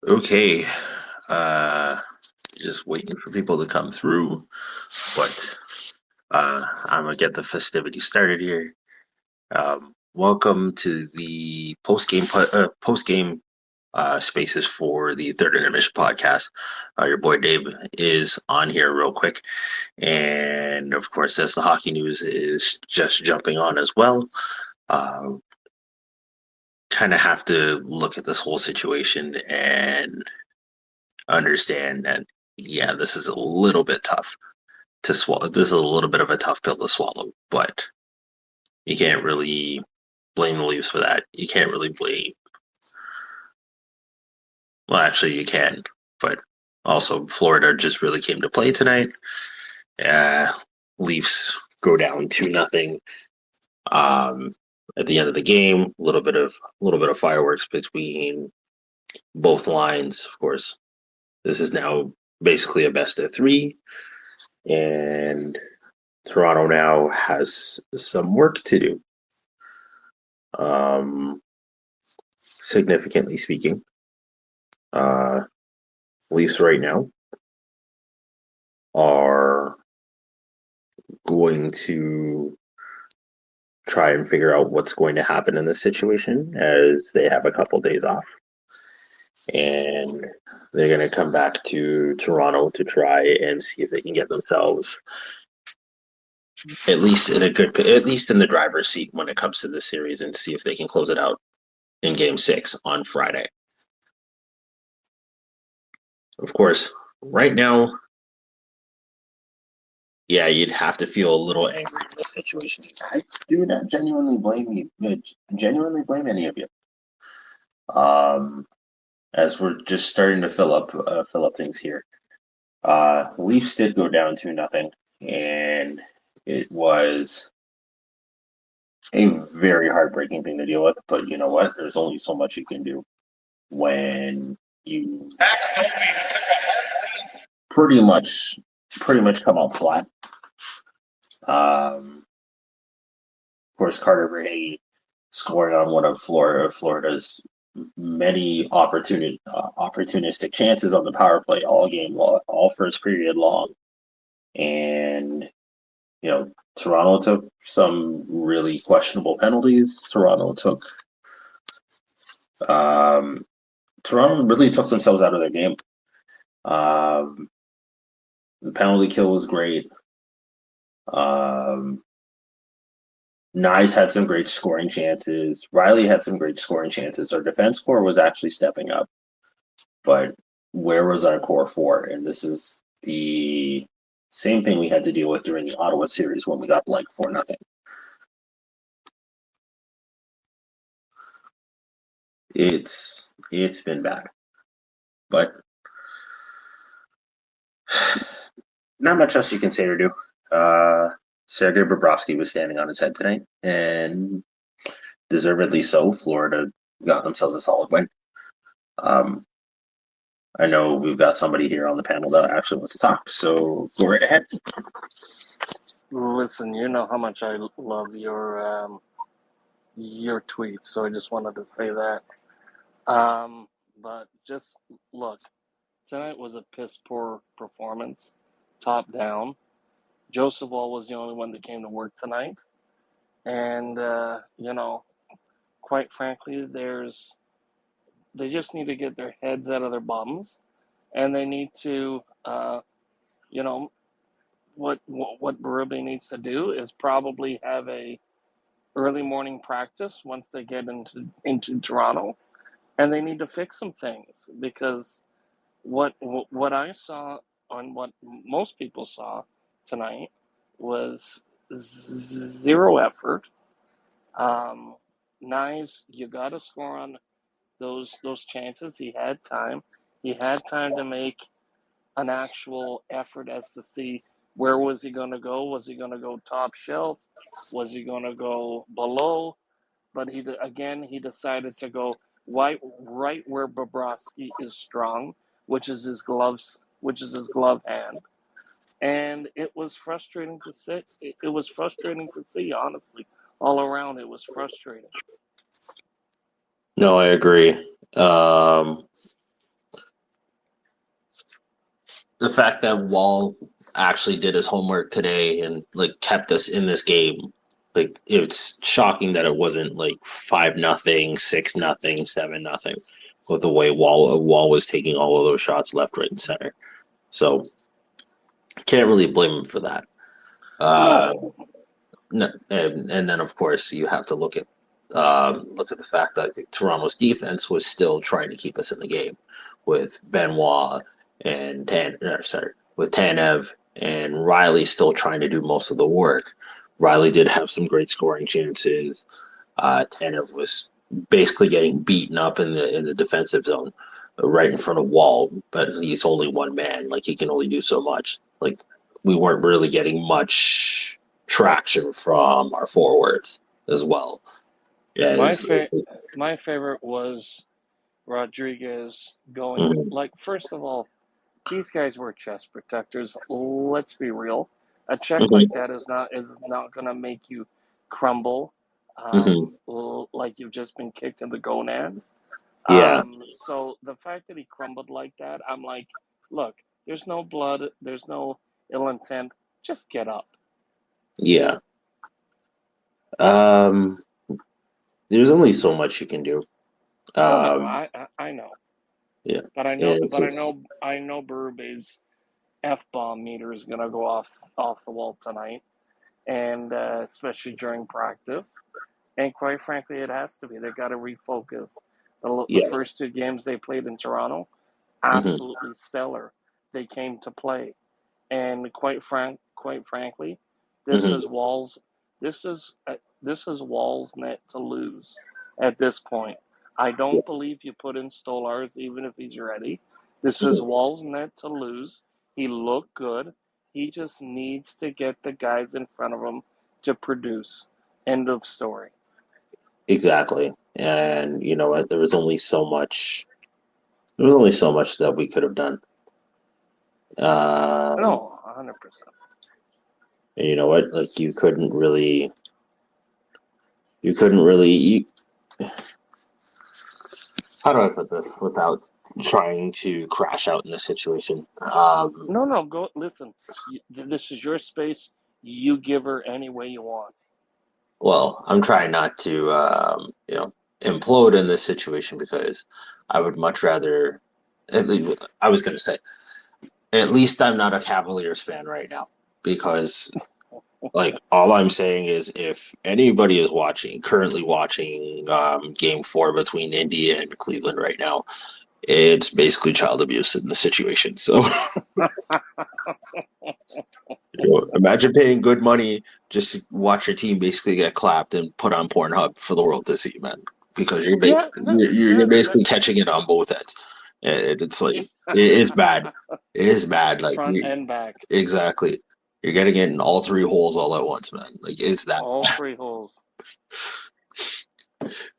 Okay, just waiting for people to come through, but I'm gonna get the festivities started here. Welcome to the post game spaces for the Third Intermission podcast. Your boy Dave is on here real quick, and of course, as the hockey news is just jumping on as well, uh, kind of have to look at this whole situation and understand that yeah, this is a little bit tough to swallow. This is a little bit of a tough pill to swallow, but you can't really blame the Leafs for that. You can't really blame. Well, actually, you can, but also Florida just really came to play tonight. Uh, Leafs go down 2-0. At the end of the game, a little bit of fireworks between both lines. Of course, this is now basically a best of three, and Toronto now has some work to do. Significantly speaking, Leafs right now are going to try and figure out what's going to happen in this situation as they have a couple days off. And they're going to come back to Toronto to try and see if they can get themselves at least in the driver's seat when it comes to this series and see if they can close it out in game 6 on Friday. Of course, right now, yeah, you'd have to feel a little angry in this situation. I do not genuinely blame you. Genuinely blame any of you. As we're just starting to fill up things here. Leafs did go down 2-0, and it was a very heartbreaking thing to deal with. But you know what? There's only so much you can do when you pretty much come out flat. Of course, Carter Verhaeghe scoring on one of Florida's many opportunistic chances on the power play all game long, all first period long. And, Toronto took some really questionable penalties. Toronto really took themselves out of their game. The penalty kill was great. Nyes had some great scoring chances. Riley had some great scoring chances. Our defense core was actually stepping up. But where was our core for? And this is the same thing we had to deal with during the Ottawa series when we got like 4-0. It's been bad. But not much else you can say or do. Sergei Bobrovsky was standing on his head tonight, and deservedly so. Florida got themselves a solid win. I know we've got somebody here on the panel that actually wants to talk, so go right ahead. Listen, you know how much I love your tweets, so I just wanted to say that. But just look, tonight was a piss poor performance, top down. Joseph Wall was the only one that came to work tonight, and quite frankly, they just need to get their heads out of their bums, and they need to, what Berube needs to do is probably have a early morning practice once they get into Toronto, and they need to fix some things because what I saw on what most people saw tonight was zero effort. Nice, you got to score on those chances. He had time. He had time to make an actual effort as to see where was he going to go. Was he going to go top shelf? Was he going to go below? But he decided to go right where Bobrovsky is strong, which is his glove hand. And it was frustrating to see. It was frustrating to see, honestly. All around, it was frustrating. No, I agree. The fact that Wall actually did his homework today and like kept us in this game, like it's shocking that it wasn't like 5-0, 6-0, 7-0, with the way Wall was taking all of those shots left, right, and center. So can't really blame him for that. Uh, No, and then of course you have to look at the fact that Toronto's defense was still trying to keep us in the game with Benoit and with Tanev and Riley still trying to do most of the work. Riley did have some great scoring chances. Tanev was basically getting beaten up in the defensive zone, right in front of Wall, but he's only one man. Like he can only do so much. Like we weren't really getting much traction from our forwards as well. my As fa- my favorite was Rodriguez going Mhm, like first of all, these guys were chest protectors. Let's be real. A check mhm, like that is not gonna make you crumble, mhm. like you've just been kicked in the gonads. Yeah, So the fact that he crumbled like that, I'm like, look, there's no blood, there's no ill intent. Just get up. yeah. Um, there's only so much you can do. Oh no, Um, I know, yeah, but I know, it's but just I know Berube's f bomb meter is gonna go off the wall tonight, and especially during practice. And quite frankly, it has to be. They got to refocus. The yes. first two games they played in Toronto, Hmm. absolutely stellar. They came to play, and quite frankly, this Hmm. is Walls. This is Walls' net to lose at this point. I don't believe you put in Stolars even if he's ready. This is Hmm. Walls' net to lose. He looked good. He just needs to get the guys in front of him to produce. End of story. Exactly. And you know what? There was only so much. There was only so much that we could have done. Um, No, 100%. and you know what? Like you couldn't really. How do I put this without trying to crash out in this situation? No, no, go listen. This is your space. You give her any way you want. Well, I'm trying not to, implode in this situation because I would much rather. At least, I was going to say, at least I'm not a Cavaliers fan right now because, like, all I'm saying is if anybody is currently watching Game 4 between India and Cleveland right now, it's basically child abuse in the situation. So, imagine paying good money just to watch your team basically get clapped and put on Pornhub for the world to see, man. Because Yeah, you're basically catching it on both ends, and it's like it is bad. It is bad. Like front and back, exactly, you're getting it in all three holes all at once, man. Like it's that. all three holes.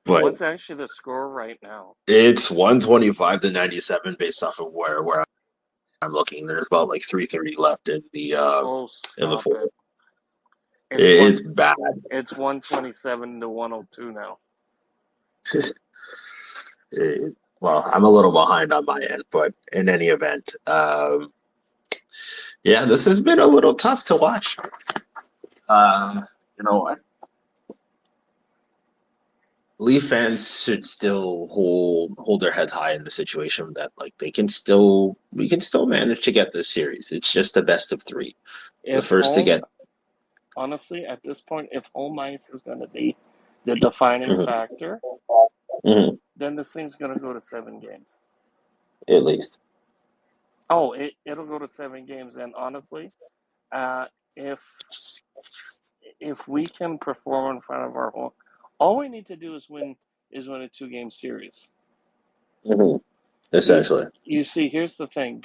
But What's actually the score right now? it's 125 to 97 based off of where I'm looking. There's about like 3:30 left Oh, in the stop fourth. it! It's one. It's bad. It's 127 to 102 now. Well, I'm a little behind on my end, but in any event, yeah, this has been a little tough to watch. You know what? Leaf fans should still hold their heads high in the situation that like we can still manage to get this series. It's just the best of three. The If first to home, get. honestly, at this point, if home ice is going to be the defining Mhm, factor, mhm, then this thing's going to go to 7 games. at least. Oh, it'll go to 7 games, and honestly, uh, if if we can perform in front of our home, all we need to do is win a 2 game series. Mhm, You essentially. you see, here's the thing: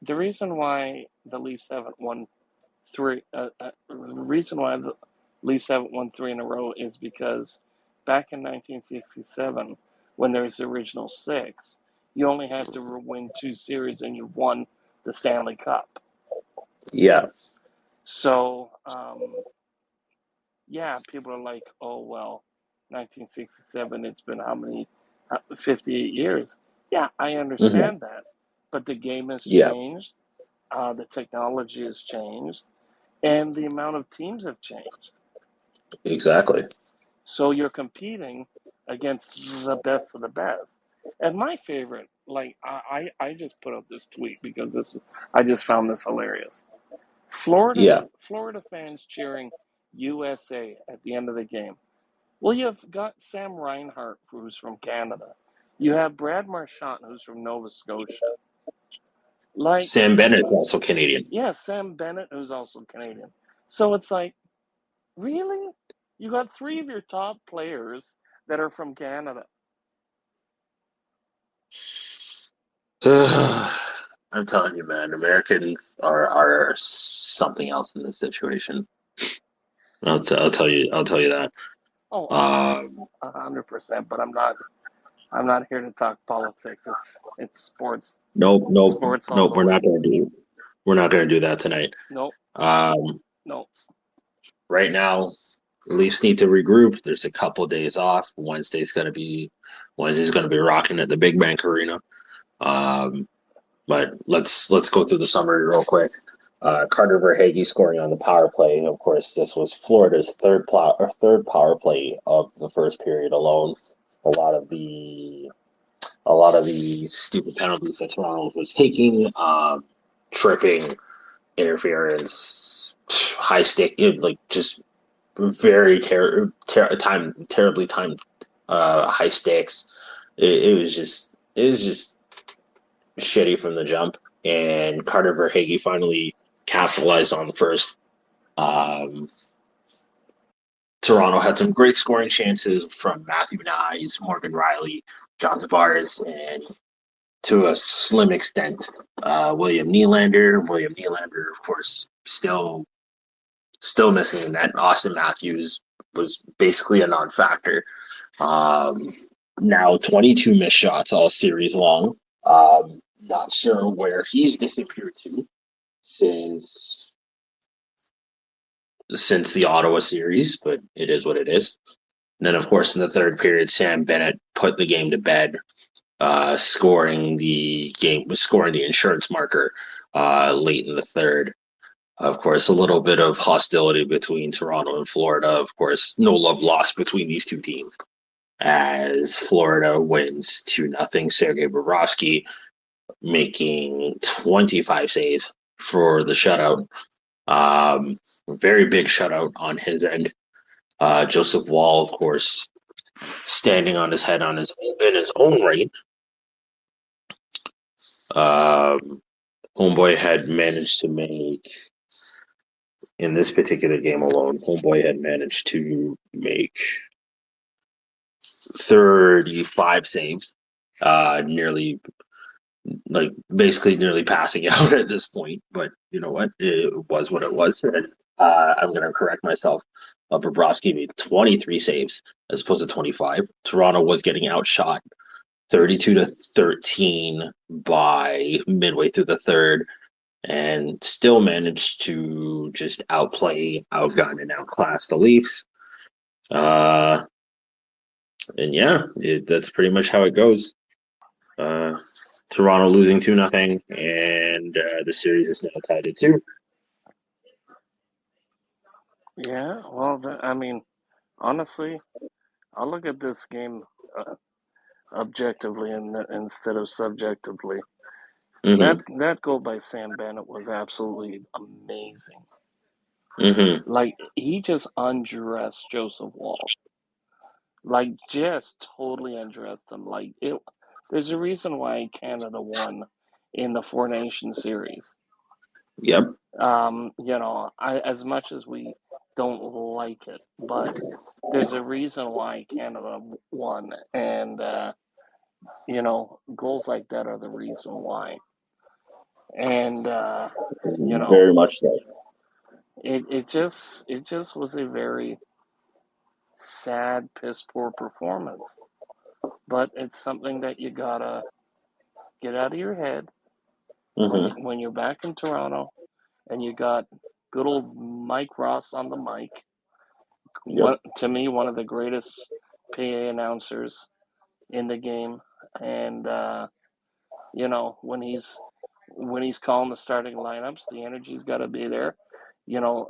the reason why the Leafs haven't won three, the reason why the Leafs haven't won three in a row is because back in 1967, when there was the original six, you only had to win 2 series and you won the Stanley Cup. Yeah. So yeah, people are like, oh well, 1967. It's been how many? 58 years. Yeah, I Hmm. understand that. But the game has Yeah, changed, the technology has changed, and the amount of teams have changed. exactly. So you're competing against the best of the best. And my favorite, like I just put up this tweet because this I just found this hilarious. Yeah. Florida fans cheering USA at the end of the game. Well, you've got Sam Reinhart, who's from Canada. You have Brad Marchand, who's from Nova Scotia. Like, Sam Bennett is also Canadian. yeah, Sam Bennett, who's also Canadian. So it's like, really? You got three of your top players that are from Canada. I'm telling you, man, Americans are something else in this situation. I'll tell you that. Oh, Um, 100%. But I'm not here to talk politics. It's sports, nope, nope, sports all nope. the way. We're not gonna do that tonight. Nope, Um, nope. right now, Leafs need to regroup. There's a couple days off. Wednesday's gonna be rocking at the Big Bank Arena. Um, but let's go through the summary real quick. Carter Verhaeghe scoring on the power play. Of course, this was Florida's third power play of the first period alone. A lot of the a lot of the stupid penalties that Toronto was taking, tripping, interference, high stick, like just very terribly timed high stakes. It was just shitty from the jump, and Carter Verhaeghe finally capitalized on the first. Um, Toronto had some great scoring chances from Matthew Nyes, Morgan Riley, John Tavares, and to a slim extent, William Nylander. William Nylander, of course, still missing the net. Austin Matthews was basically a non-factor. Um, now 22 missed shots all series long. Not sure where he's disappeared to since the Ottawa series, but it is what it is. And then, of course, in the third period, Sam Bennett put the game to bed, scoring the insurance marker late in the third. Of course, a little bit of hostility between Toronto and Florida. Of course, no love lost between these two teams as Florida wins 2-0. Sergei Bobrovsky making 25 saves for the shutout. Very big shutout on his end. Joseph Wall, of course, standing on his head in his own right. Um, Homeboy had managed to make in this particular game alone. Homeboy had managed to make 35 saves, nearly basically nearly passing out at this point. But you know what? It was what it was. And I'm going to correct myself. Bobrovsky made 23 saves as opposed to 25. Toronto was getting outshot 32-13 by midway through the third and still managed to just outplay, outgun, and outclass the Leafs. Uh, and yeah, that's pretty much how it goes. Uh, Toronto losing 2-0, and the series is now tied at 2. Yeah, well, I mean, honestly, I look at this game objectively instead of subjectively. Mm-hmm. That goal by Sam Bennett was absolutely amazing. Mm-hmm. Like he just undressed Joseph Wall. Like just totally undressed him. Like it. There's a reason why Canada won in the Four Nations series. Yep. As much as we don't like it, but there's a reason why Canada won, and goals like that are the reason why. And you know, Very much so. it just was a very sad, piss poor performance. But it's something that you gotta get out of your head Mm-hmm. when you're back in Toronto and you got good old Mike Ross on the mic. Yep. To me, one of the greatest PA announcers in the game, and when he's calling the starting lineups, the energy's got to be there.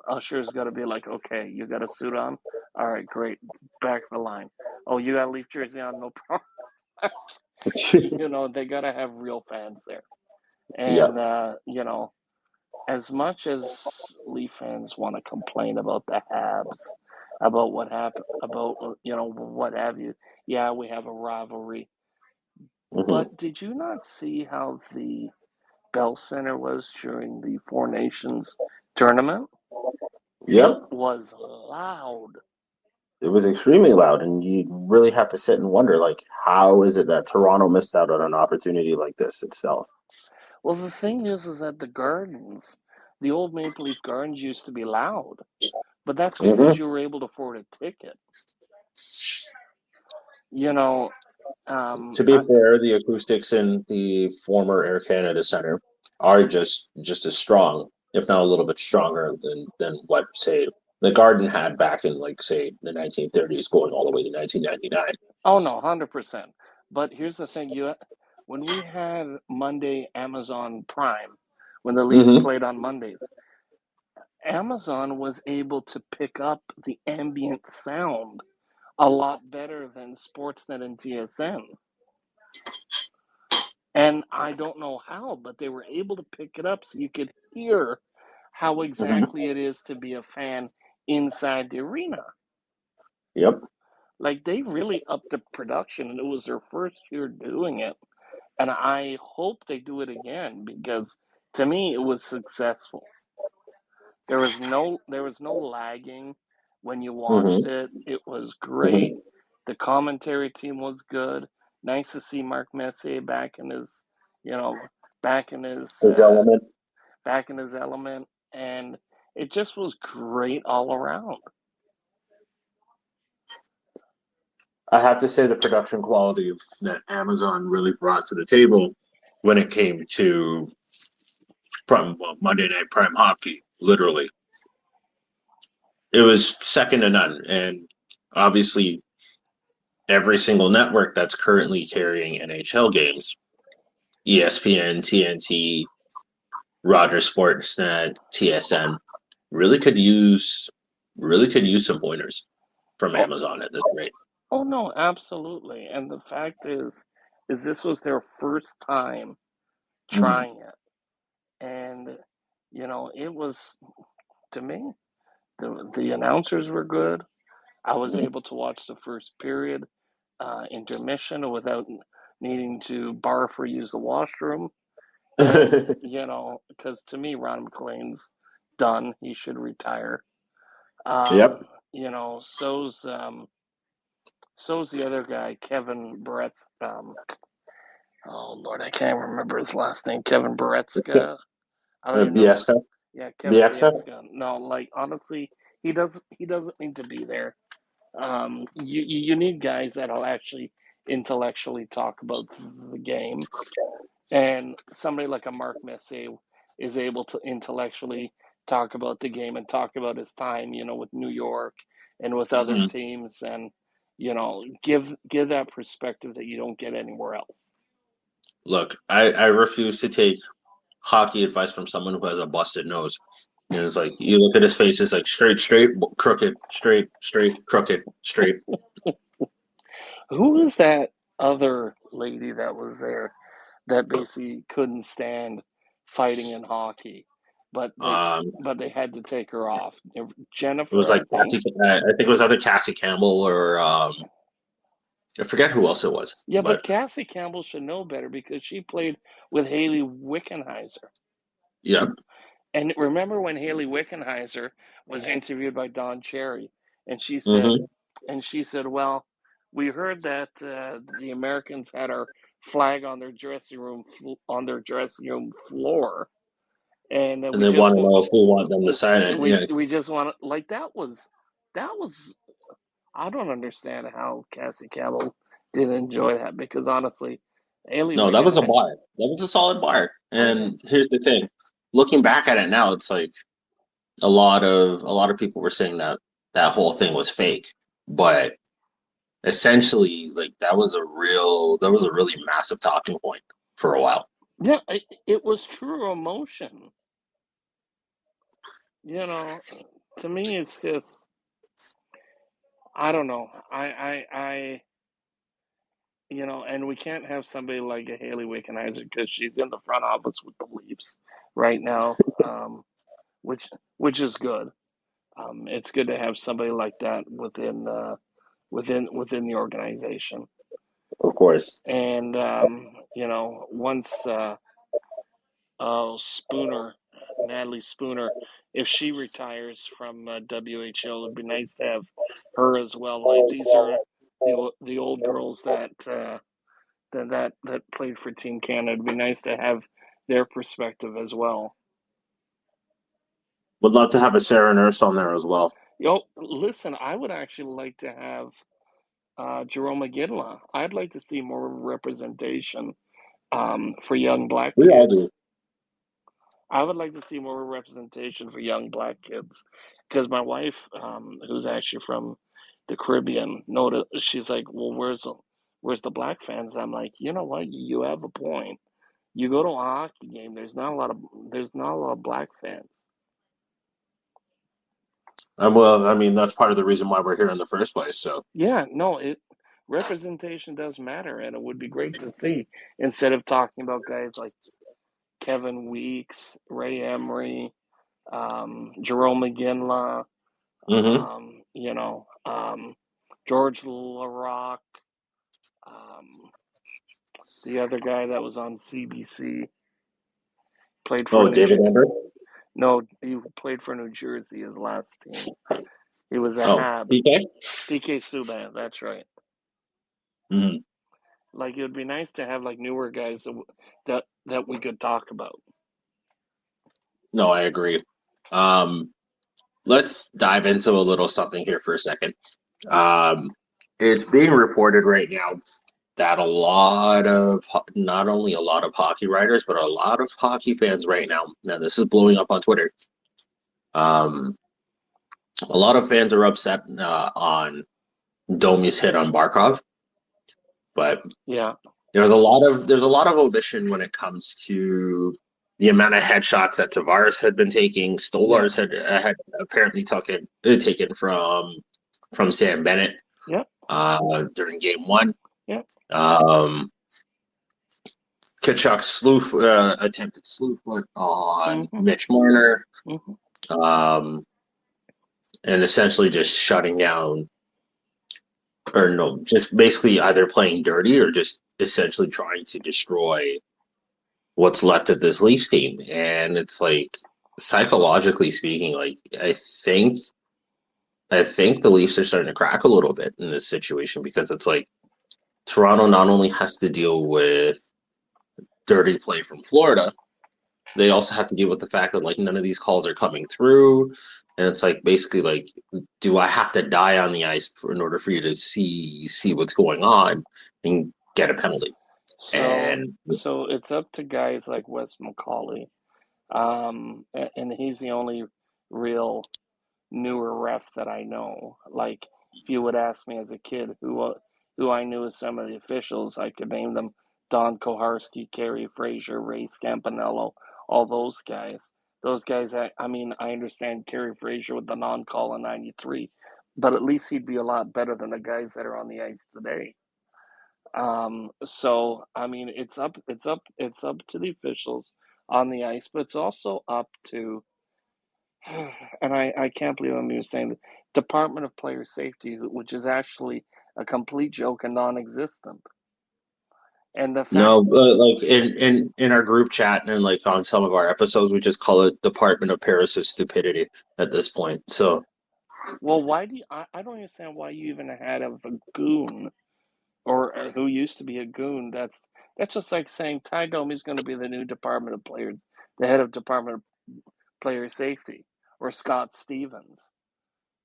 Usher's got to be like, okay, you got a suit on, all right, great, back of the line. Oh, you got a Leaf jersey on, no problem. They got to have real fans there, Yeah. and as much as Leaf fans want to complain about the Habs, about what happened, about what have you, yeah, we have a rivalry. Hmm. But did you not see how the Bell Center was during the Four Nations tournament? It Yep. was loud. It was extremely loud, and you really have to sit and wonder, like, how is it that Toronto missed out on an opportunity like this itself? Well, the thing is that the gardens, the old Maple Leaf Gardens used to be loud, but that's Hmm. because you were able to afford a ticket. You know, To be I, fair, the acoustics in the former Air Canada Center are just as strong, if not a little bit stronger than what, say, the Garden had back in, like, say, the 1930s, going all the way to 1999. oh no, 100%. But here's the thing: when we had Monday Amazon Prime, when the Leafs Hmm. played on Mondays, Amazon was able to pick up the ambient sound a lot better than Sportsnet and TSN. And I don't know how, but they were able to pick it up so you could hear how Hmm. exactly it is to be a fan inside the arena. Yep. Like they really upped the production, and it was their first year doing it. And I hope they do it again because to me it was successful. There was no lagging when you watched Hmm. it. It was great. Hmm. The commentary team was good. Nice to see Mark Messier back in his, you know, back in his His uh, element. back in his element, and it just was great all around. I have to say the production quality that Amazon really brought to the table when it came to Monday Night Prime Hockey, literally, it was second to none. And obviously, every single network that's currently carrying NHL games, ESPN, TNT, Rogers Sportsnet, TSN, really could use some pointers from Oh, Amazon at this rate. oh no, absolutely. And the fact is this was their first time Mm. trying it, and it was to me the announcers were good. I was Mhm. able to watch the first period, intermission without needing to barf or use the washroom. And, because to me, Ron McLean's done. He should retire. Yep. So's the other guy, Kevin Barrett's. Oh Lord, I can't remember his last name. Kevin Baretska. I don't even know. Biesca. Yeah, Kevin Bieksa. Bieksa. No, like honestly, he doesn't need to be there. You need guys that'll actually intellectually talk about the game, and somebody like a Mark Messier is able to intellectually talk about the game and talk about his time, with New York and with other Mhm. teams, and give that perspective that you don't get anywhere else. Look, I refuse to take hockey advice from someone who has a busted nose. And it's like you look at his face, it's like straight, straight, crooked, straight, straight, crooked, straight. Who was that other lady that was there that basically couldn't stand fighting in hockey, but they Um, but they had to take her off. it was Jennifer, I like think. I think it was either Cassie Campbell or I forget who else it was. Yeah, But but Cassie Campbell should know better because she played with Haley Wickenheiser. yeah. And remember when Haley Wickenheiser was interviewed by Don Cherry, and she said, Hmm. "Well, we heard that the Americans had our flag on their dressing room floor, and And they want to know if we want them to sign it. Yeah. we just want to like that was I don't understand how Cassie Campbell didn't enjoy that because honestly, Haley No, that was a Wickenheiser. buy. That was a solid buy. Oh yeah, And here's the thing. Looking back at it now, it's like a lot of people were saying that that whole thing was fake. But essentially, like that was a really massive talking point for a while. Yeah, it was true emotion. You know, to me, it's just I don't know. And we can't have somebody like a Haley Wickenheiser because she's in the front office with the Leafs right now, which which is good. It's good to have somebody like that within the organization. Of course. And once Spooner, Natalie Spooner, if she retires from WHL, it'd be nice to have her as well. Like these are the old girls that played for Team Canada. It'd be nice to have their perspective as well. Would love to have a Sarah Nurse on there as well. Listen, I would actually like to have Jerome McGinley. I'd like to see more representation for young black We all do. kids. I would like to see more representation for young black kids because my wife, who's actually from the Caribbean, noted she's like, "Well, where's the black fans?" I'm like, you know what? You have a point. You go to a hockey game. There's not a lot of black fans. Well, I mean, that's part of the reason why we're here in the first place. So, Yeah, no, it representation does matter, and it would be great to see instead of talking about guys like Kevin Weeks, Ray Emery, Jerome McGinley, hmm um, you know, um, George Larocque, um, the other guy that was on CBC played for oh, David Ember. No, he played for New Jersey. His last team. He was a Oh, Hab. PK. PK Subban. That's right. hmm Like it would be nice to have like newer guys that we could talk about. No, I agree. Um, let's dive into a little something here for a second. Um, it's being reported right now that not only a lot of hockey writers, but a lot of hockey fans right now, and this is blowing up on Twitter. Um, a lot of fans are upset on Domi's hit on Barkov, but Yeah. there's a lot of omission when it comes to the amount of headshots that Tavares had been taking. Yeah. Stolarz had apparently taken from Sam Bennett Yeah. during Game One. Yeah. Um, Kachuk's attempted slew foot on Mm-hmm. Mitch Marner, Mm-hmm. um, and essentially just shutting down, or no, just basically either playing dirty or just essentially trying to destroy what's left of this Leafs team. And it's like, psychologically speaking, like I think the Leafs are starting to crack a little bit in this situation because it's like Toronto not only has to deal with dirty play from Florida, they also have to deal with the fact that like none of these calls are coming through. And it's like basically like, do I have to die on the ice in order for you to see what's going on and get a penalty? So And so it's up to guys like Wes McCauley, and he's the only real newer ref that I know. Like, if you would ask me as a kid who I knew as some of the officials, I could name them: Don Koharski, Kerry Fraser, Ray Scampanello, all those guys. Those guys, I mean, I understand Kerry Fraser with the non-call in '93, but at least he'd be a lot better than the guys that are on the ice today. So I mean, it's up to the officials on the ice, but it's also up to and I can't believe I'm even saying the Department of Player Safety, which is actually a complete joke and non-existent. And the fact, no, like in our group chat and like on some of our episodes, we just call it Department of Paris Stupidity at this point. So well, why do I don't understand why you even had a goon or who used to be a goon. That's just like saying Ty Domi's going to be the new Department of Player, the head of Department of Player Safety, or Scott Stevens.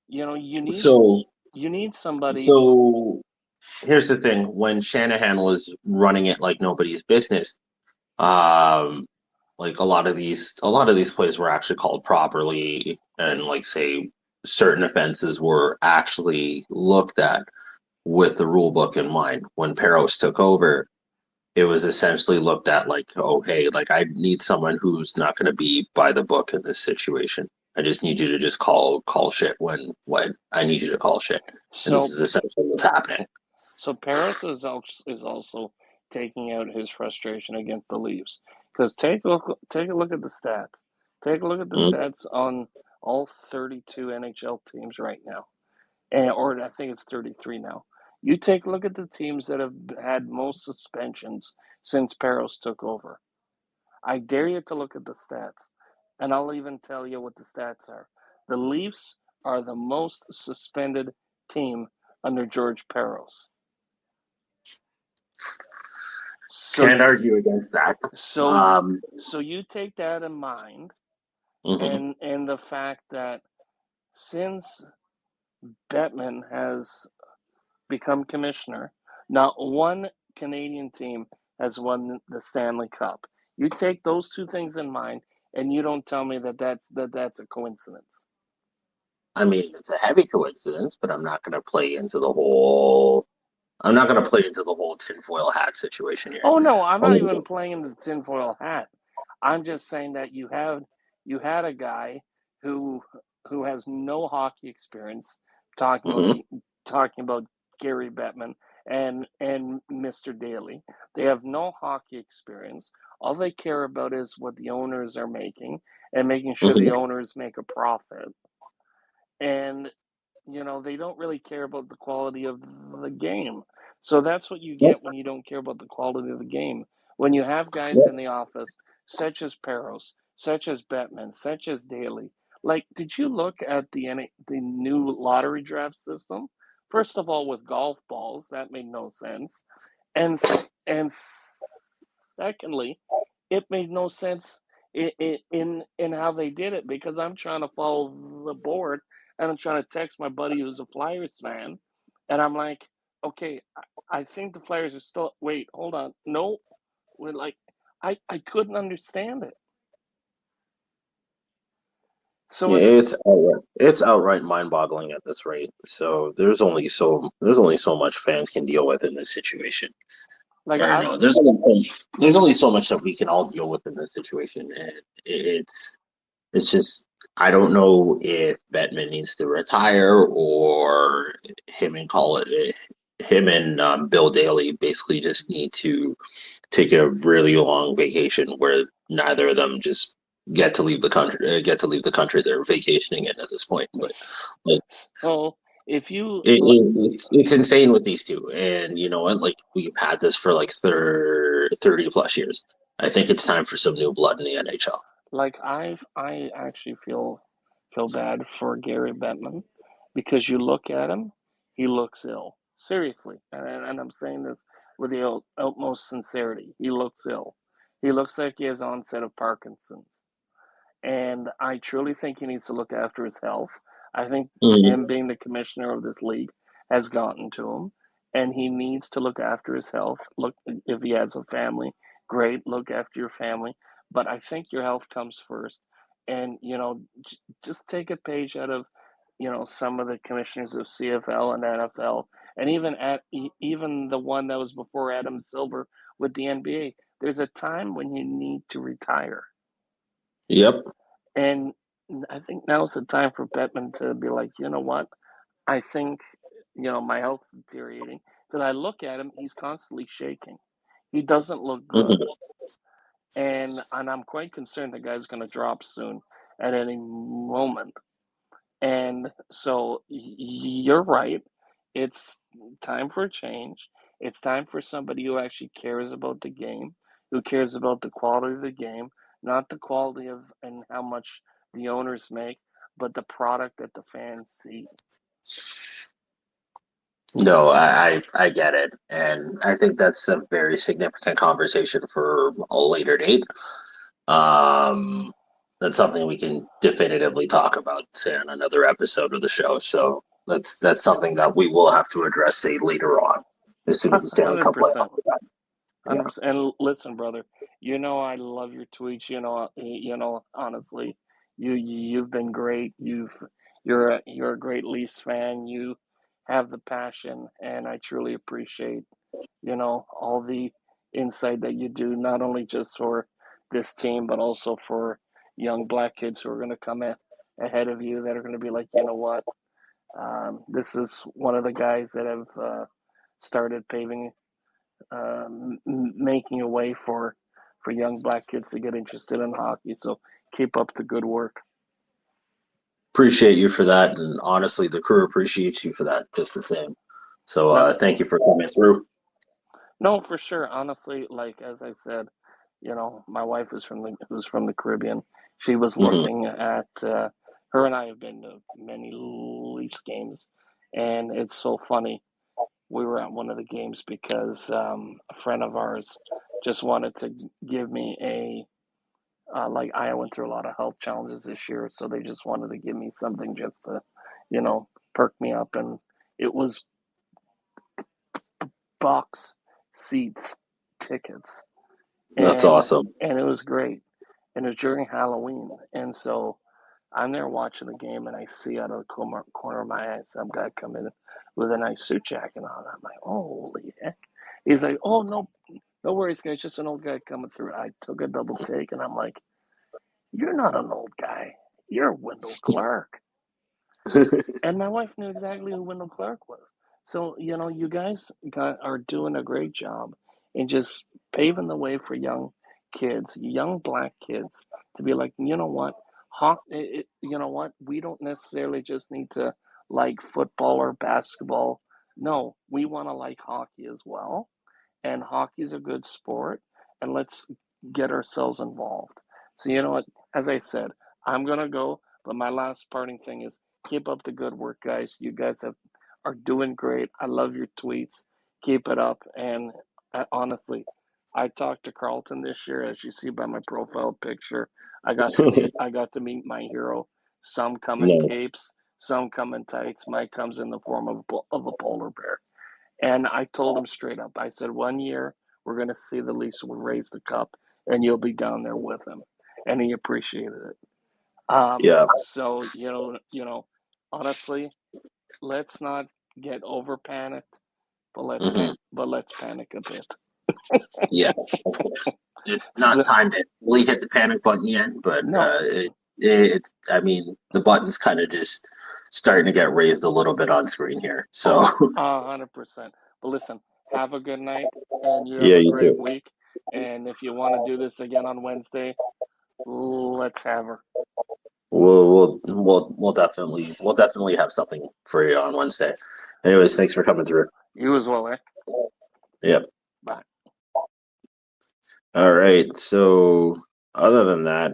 You know, so you need somebody. so here's the thing: when Shanahan was running it like nobody's business, um, like a lot of these plays were actually called properly, and like say certain offenses were actually looked at. with the rule book in mind. When Peros took over, it was essentially looked at like, oh, hey, like I need someone who's not going to be by the book in this situation. I just need you to just call shit when I need you to call shit, and this So is essentially what's happening. so Paris is also taking out his frustration against the Leafs because take a look at the stats. Take a look at the Mm-hmm. stats on all 32 NHL teams right now, and or I think it's 33 now. You take a look at the teams that have had most suspensions since Peros took over. I dare you to look at the stats, and I'll even tell you what the stats are. The Leafs are the most suspended team under George Peros. So Can't argue against that. so Um, so you take that in mind, mhm. and the fact that since Bettman has become commissioner, not one Canadian team has won the Stanley Cup. You take those two things in mind, and you don't tell me that's a coincidence. I mean, it's a heavy coincidence, but I'm not going to play into the whole. I'm not going to play into the whole tinfoil hat situation here. Oh no, I'm not Um, even playing in the tinfoil hat. I'm just saying that you had a guy who who has no hockey experience talking about mhm. the talking about Gary Bettman and Mr. Daly. They have no hockey experience. All they care about is what the owners are making and making sure the Mhm. owners make a profit. And they don't really care about the quality of the game. So that's what you Yep. get when you don't care about the quality of the game. When you have guys in Yep. the office, such as Peros, such as Bettman, such as Daly. Like, did you look at the new lottery draft system? First of all, with golf balls, that made no sense, and and secondly, it made no sense in how they did it because I'm trying to follow the board and I'm trying to text my buddy who's a Flyers fan, and I'm like, okay, I think the Flyers are still. Wait, hold on, no, we're like, I couldn't understand it. So Yeah, it's it's outright mind-boggling at this rate. So there's only so much fans can deal with in this situation. like Or I no, don't. there's only so much that we can all deal with in this situation, and it's just I don't know if Bettman needs to retire or him and Bill Daly basically just need to take a really long vacation where neither of them just get to leave the country they're vacationing in at this point. But like, So if you it's insane with these two, and you know what? Like we've had this for like 30 plus years. I think it's time for some new blood in the NHL. like I actually feel bad for Gary Bettman because you look at him, he looks ill. Seriously, and I'm saying this with the utmost sincerity. He looks ill. He looks like he has onset of Parkinson's, and I truly think he needs to look after his health. I think Mhm. him being the commissioner of this league has gotten to him, and he needs to look after his health. Look, if he has a family, great, look after your family. But I think your health comes first, and just take a page out of some of the commissioners of CFL and NFL, and even the one that was before Adam Silver with the NBA. There's a time when you need to retire. Yep. And I think now's the time for Bettman to be like, you know what? I think, my health's deteriorating. Because I look at him, he's constantly shaking. He doesn't look good. Mhm. And I'm quite concerned the guy's going to drop soon at any moment. And so you're right. It's time for a change. It's time for somebody who actually cares about the game, who cares about the quality of the game, not the quality of and how much the owners make, but the product that the fans see. No, I get it, and I think that's a very significant conversation for a later date. Um, that's something we can definitively talk about, say, on another episode of the show. So that's something that we will have to address, say, later on, as soon as the Stanley Cup playoffs 100%. are done. Yeah. 100%. And listen, brother, I love your tweets. Honestly, you've been great. You're a great Leafs fan. have the passion, and I truly appreciate, all the insight that you do, not only just for this team, but also for young black kids who are going to come ahead of you that are going to be like, you know what, this is one of the guys that have started paving, making a way for young black kids to get interested in hockey. So keep up the good work. Appreciate you for that, and honestly, the crew appreciates you for that just the same. So No, thank you for coming through. no, for sure. Honestly, like as I said, my wife is who's from the Caribbean. She was Hmm. looking at her and I have been to many Leafs games, and it's so funny. We were at one of the games because a friend of ours just wanted to give me like I went through a lot of health challenges this year, so they just wanted to give me something just to, perk me up, and it was box seats tickets, That's and awesome. and it was great, and it was during Halloween, and so I'm there watching the game, and I see out of the corner of my eye some guy come in with a nice suit jacket on. I'm like, holy heck! He's like, oh no, no worries, guys, just an old guy coming through. I took a double take, and I'm like, you're not an old guy, you're Wendell Clark. And my wife knew exactly who Wendell Clark was. So, you guys are doing a great job in just paving the way for young kids, young black kids, to be like, you know what, you know what, we don't necessarily just need to like football or basketball. No, we want to like hockey as well, and hockey's a good sport, and let's get ourselves involved. So you know what? As I said, I'm gonna go, but my last parting thing is keep up the good work, guys. You guys are doing great. I love your tweets. Keep it up. And honestly, I talked to Carlton this year, as you see by my profile picture. I got to meet my hero. Some come in No, capes, some come in tights. Mike comes in the form of a polar bear. And I told him straight up, I said, 1 year we're going to see the Leafs will raise the cup and you'll be down there with him. And he appreciated it. yeah, So, honestly, let's not get over panicked, but hmm, let's panic a bit. yeah. Of course, it's not So, time to really hit the panic button yet, but no, it's. I mean, the button's kind of just starting to get raised a little bit on screen here. So oh, 100%. But listen, have a good night and you have yeah, a you great too. week. And if you want to do this again on Wednesday, let's have her. We'll definitely have something for you on Wednesday. Anyways, thanks for coming through. You as well, eh? Yep. Bye. All right. So other than that,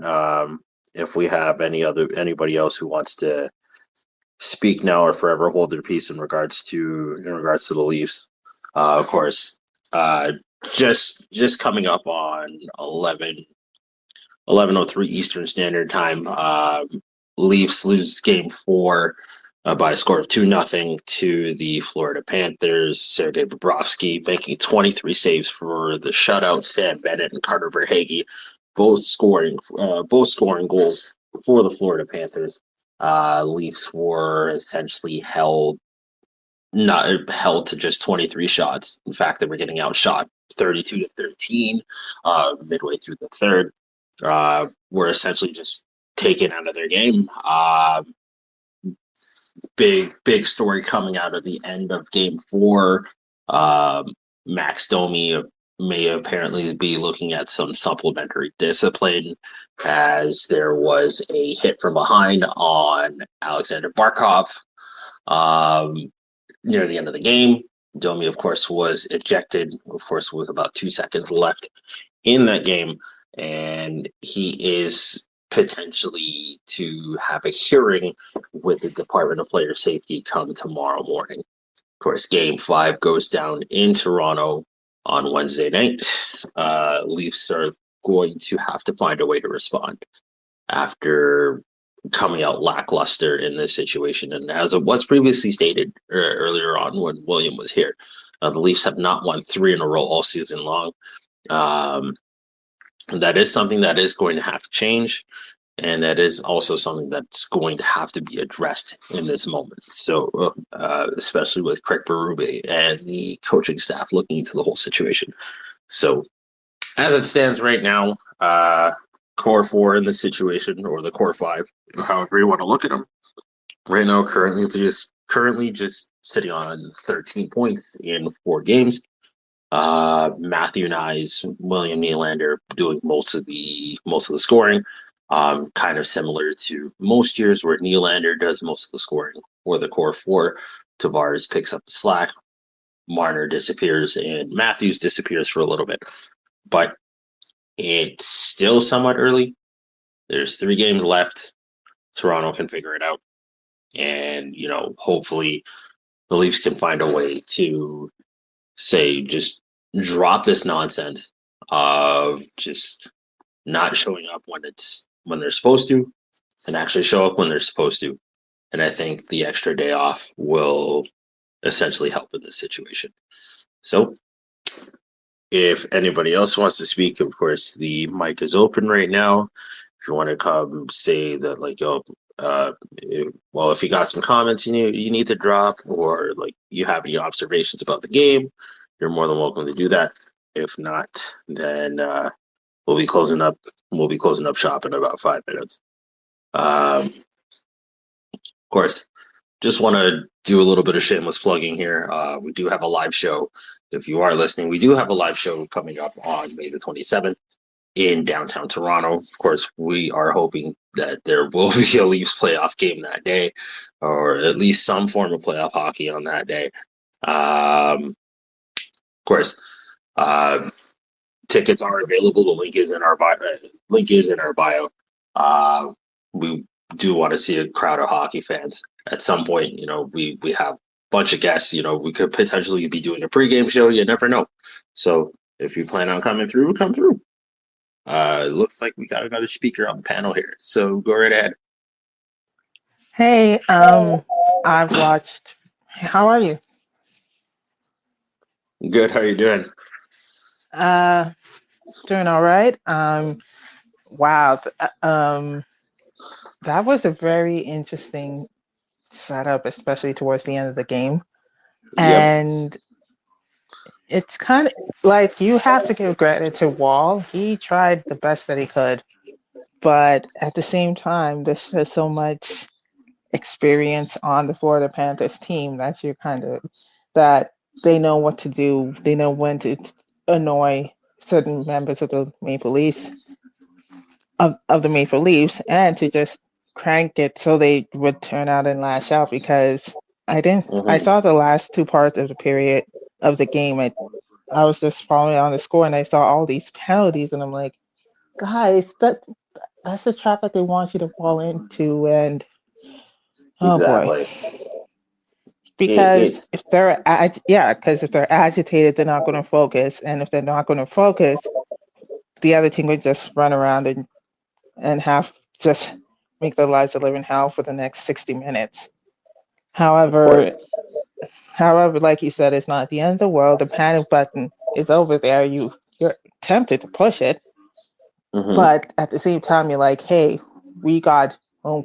if we have anybody else who wants to speak now or forever hold their peace in regards to the Leafs, of course, uh, just coming up on 11:03 Eastern Standard Time. Leafs lose Game 4 by a score of 2-0 to the Florida Panthers. Sergei Bobrovsky making 23 saves for the shutout. Sam Bennett and Carter Verhaeghe both scoring goals for the Florida Panthers. Leafs were essentially not held to just 23 shots. In fact, they were getting outshot 32-13 midway through the third. Were essentially just taken out of their game. Big story coming out of the end of Game 4. Max Domi may apparently be looking at some supplementary discipline as there was a hit from behind on Alexander Barkov. Um, Near the end of the game. Domi, of course, was ejected. Of course, with about 2 seconds left in that game, and he is potentially to have a hearing with the Department of Player Safety come tomorrow morning. Of course, Game 5 goes down in Toronto on Wednesday night. Leafs are going to have to find a way to respond after coming out lackluster in this situation. And as it was previously stated earlier on when William was here, the Leafs have not won 3 in a row all season long. Um, that is something that is going to have to change. And that is also something that's going to have to be addressed in this moment. So, especially with Craig Berube and the coaching staff looking into the whole situation. So, as it stands right now, core four in this situation, or the core five, however you want to look at them, right now currently just sitting on 13 points in 4 games. Matthew Nyes, William Nylander doing most of the scoring. Kind of similar to most years where Nylander does most of the scoring for the core four. Tavares picks up the slack. Marner disappears and Matthews disappears for a little bit. But it's still somewhat early. There's 3 games left. Toronto can figure it out. And, hopefully the Leafs can find a way to say just drop this nonsense of just not showing up when they're supposed to and actually show up when they're supposed to. And I think the extra day off will essentially help in this situation. So if anybody else wants to speak, of course, the mic is open right now. If you want to come say that, like, if you got some comments you need to drop, or like you have any observations about the game, you're more than welcome to do that. If not, then we'll be closing up. We'll be closing up shop in about 5 minutes. Of course, just want to do a little bit of shameless plugging here. We do have a live show. If you are listening, we do have a live show coming up on May the 27th in downtown Toronto. Of course, we are hoping that there will be a Leafs playoff game that day, or at least some form of playoff hockey on that day. Of course, uh, tickets are available. The link is in our bio. We do want to see a crowd of hockey fans at some point. We have a bunch of guests. We could potentially be doing a pregame show. You never know. So if you plan on coming through, come through. It looks like we got another speaker on the panel here. So go right ahead. Hey, I've watched. How are you? Good. How are you doing? Doing all right. Wow. That was a very interesting setup, especially towards the end of the game. Yep. And it's kind of like you have to give credit to Wall. He tried the best that he could, but at the same time, there's just so much experience on the Florida Panthers team that that they know what to do. They know when to annoy certain members of the Maple Leafs of the Maple Leafs and to just crank it so they would turn out and lash out because I Mm-hmm. saw the last 2 parts of the period of the game. I was just following on the score and I saw all these penalties and I'm like, guys, that's the trap that they want you to fall into. And oh boy, Exactly. because It's because if they're agitated, they're not going to focus, and if they're not going to focus, the other team would just run around and have just make their lives a living hell for the next 60 minutes. of course. However, like you said, it's not the end of the world. The panic button is over there. You're tempted to push it, Mm-hmm. but at the same time, you're like, hey, we got home,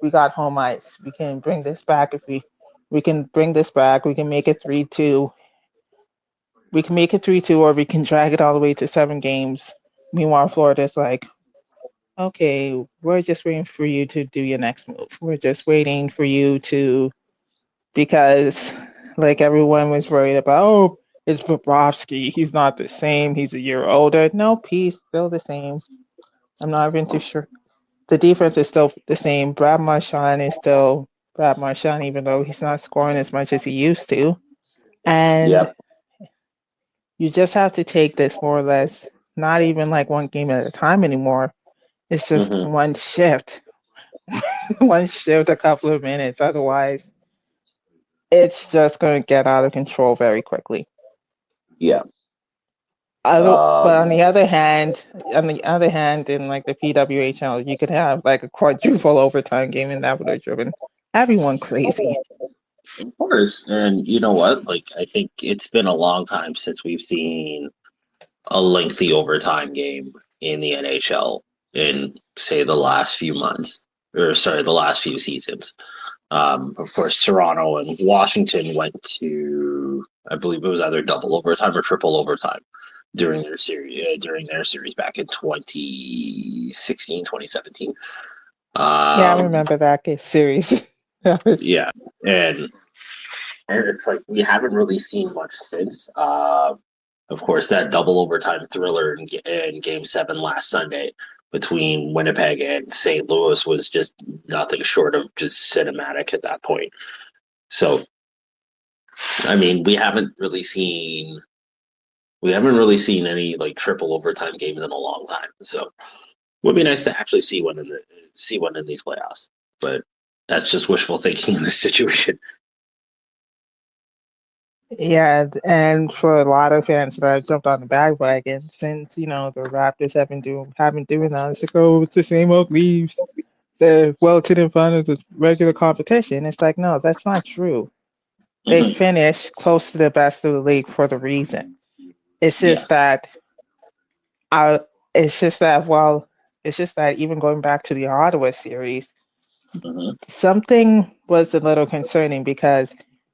we got home ice. We can bring this back if we can bring this back. We can make it 3-2. We can make it 3-2, or we can drag it all the way to 7 games. Meanwhile, Florida's like, okay, we're just waiting for you to do your next move. We're just waiting for you to, because like everyone was worried about, oh, it's Bobrovsky. He's not the same. He's a year older. Nope, he's still the same. I'm not even too sure. The defense is still the same. Brad Marchand is still Brad Marchand, even though he's not scoring as much as he used to. And Yep. you just have to take this more or less, not even like one game at a time anymore. It's just Mm-hmm. one shift, one shift, a couple of minutes. Otherwise, it's just going to get out of control very quickly. Yeah. But Um, on the other hand, in like the PWHL, you could have like a quadruple overtime game, and that would have driven everyone crazy. of course. And you know what? Like, I think it's been a long time since we've seen a lengthy overtime game in the NHL. in, say, the last few months, the last few seasons. Of course, Toronto and Washington went to, I believe it was either double overtime or triple overtime during their series back in 2016, 2017. Yeah, I remember that series. That was Yeah, and it's like we haven't really seen much since. Of course, that double overtime thriller in Game 7 last Sunday between Winnipeg and St. Louis was just nothing short of just cinematic at that point. So, I mean, we haven't really seen any like triple overtime games in a long time. So, it would be nice to actually see one in these playoffs. But that's just wishful thinking in this situation. yeah, and for a lot of fans that have jumped on the bandwagon since the Raptors have been doing that. It's like, oh, it's the same old Leafs. They're well to the front of the regular competition. It's like, no, that's not true. They Mhm. finished close to the best of the league for the reason. It's just Yes. that I it's just that well, it's just that even going back to the Ottawa series, Mhm. something was a little concerning because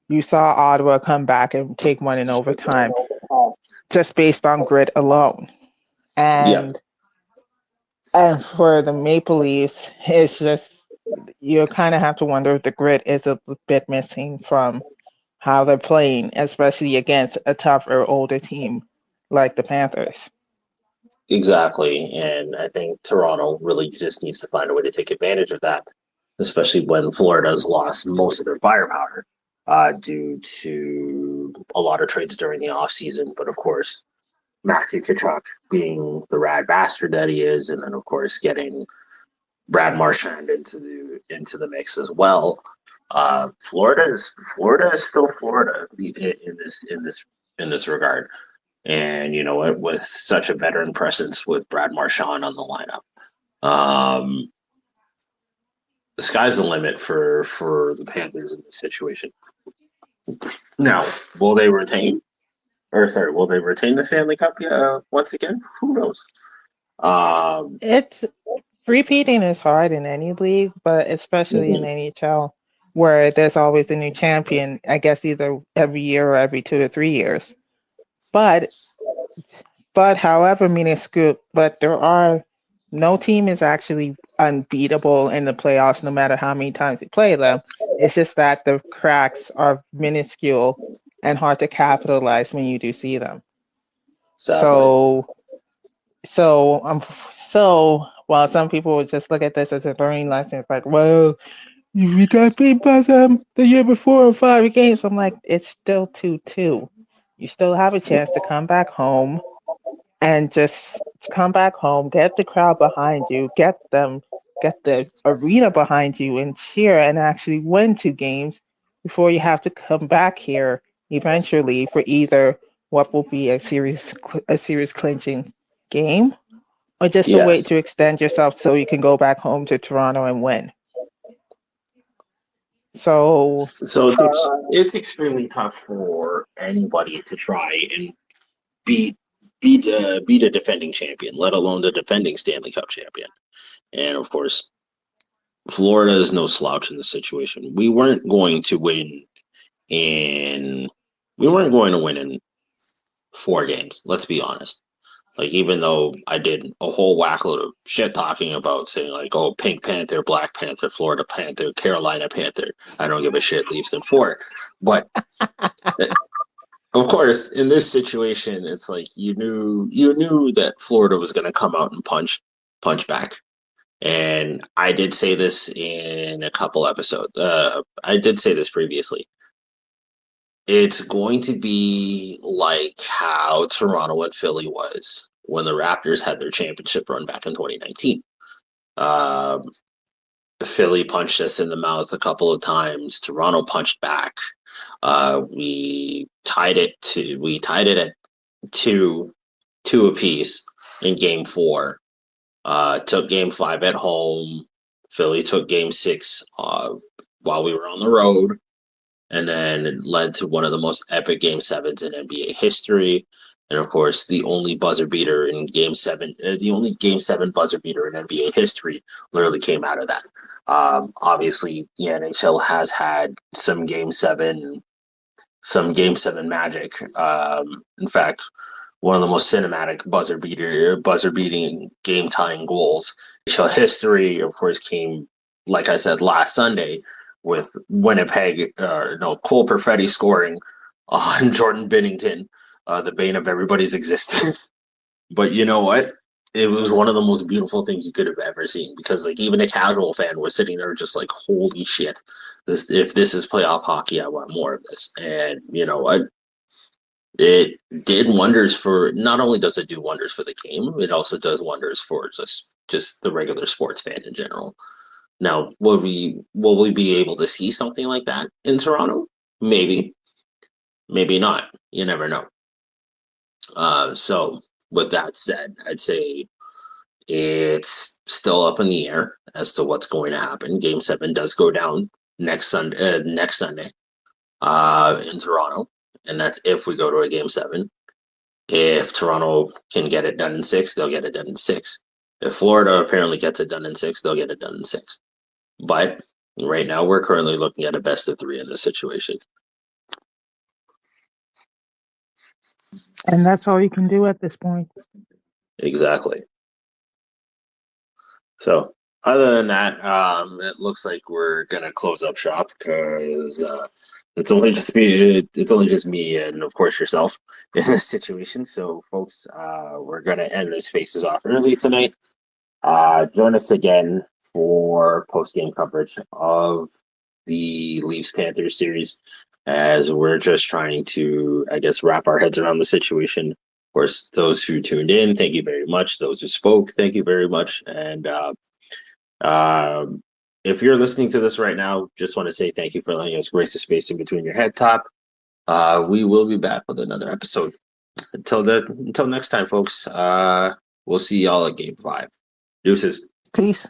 you saw Ottawa come back and take one in overtime just based on grit alone. Yep. And for the Maple Leafs, it's just you kind of have to wonder if the grit is a bit missing from how they're playing, especially against a tougher, older team like the Panthers. Exactly. And I think Toronto really just needs to find a way to take advantage of that, especially when Florida's lost most of their firepower due to a lot of trades during the offseason. But of course, Matthew Tkachuk being the rad bastard that he is, and then of course getting Brad Marchand into the mix as well. Florida is still Florida in this regard. And you know what, with such a veteran presence with Brad Marchand on the lineup, the sky's the limit for the Panthers in this situation. Now, will they retain? Or sorry, will they retain the Stanley Cup once again? Who knows? Um, It's repeating is hard in any league, but especially in mhm. the NHL, where there's always a new champion, I guess either every year or every 2 to 3 years. But however minuscule, but there are no team is actually unbeatable in the playoffs, no matter how many times you play them. It's just that the cracks are minuscule and hard to capitalize when you do see them. Exactly. So, so, um, so while some people would just look at this as a learning lesson, it's like, well, we got beat by them the year before in 5 games. I'm like, it's still 2-2. You still have a chance to come back home and just come back home, get the crowd behind you, get the arena behind you and cheer and actually win 2 games before you have to come back here eventually for either what will be a series clinching game or just a way Yes. to extend yourself so you can go back home to Toronto and win. So So it's extremely tough for anybody to try and beat beat a defending champion, let alone the defending Stanley Cup champion. And of course, Florida is no slouch in the situation. In we weren't going to win in 4 games. Let's be honest. Like even though I did a whole whackload of shit talking about saying like, oh, Pink Panther, Black Panther, Florida Panther, Carolina Panther. I don't give a shit. Leaves in 4, but of course, in this situation, it's like you knew that Florida was going to come out and punch back. And I did say this in a couple episodes. I did say this previously. It's going to be like how Toronto and Philly was when the Raptors had their championship run back in 2019. Um, Philly punched us in the mouth a couple of times. Toronto punched back. We tied it at two apiece in Game 4. Took Game 5 at home. Philly took Game 6 while we were on the road, and then it led to one of the most epic Game 7s in NBA history. And of course, the only buzzer beater in Game 7, the only Game 7 buzzer beater in NBA history literally came out of that. Obviously, the NHL has had some Game 7 magic. In fact, one of the most cinematic buzzer beating game tying goals in NHL history, of course, came, like I said, last Sunday with Cole Perfetti scoring on Jordan Binnington, the bane of everybody's existence. But you know what? It was one of the most beautiful things you could have ever seen, because like even a casual fan was sitting there just like, holy shit, if this is playoff hockey, I want more of this. And you know what? It did wonders for, not only does it do wonders for the game, it also does wonders for just the regular sports fan in general. Now, will we be able to see something like that in Toronto? Maybe, maybe not. You never know. So with that said, I'd say it's still up in the air as to what's going to happen. Game 7 does go down next Sunday, in Toronto, and that's if we go to a Game 7. If Toronto can get it done in 6, they'll get it done in 6. If Florida apparently gets it done in 6, they'll get it done in 6. But right now, we're currently looking at a best of 3 in this situation. And that's all you can do at this point. Exactly. So, other than that, it looks like we're gonna close up shop because it's only just me. It's only just me, and of course yourself in this situation. So, folks, we're gonna end this Faces Off early tonight. Join us again for post-game coverage of the Leafs Panthers series, as we're just trying to, I guess, wrap our heads around the situation. Of course, those who tuned in, thank you very much. Those who spoke, thank you very much. And if you're listening to this right now, just want to say thank you for letting us grace the space in between your head top. We will be back with another episode. Until next time, folks. We'll see y'all at Game 5. Deuces. Peace.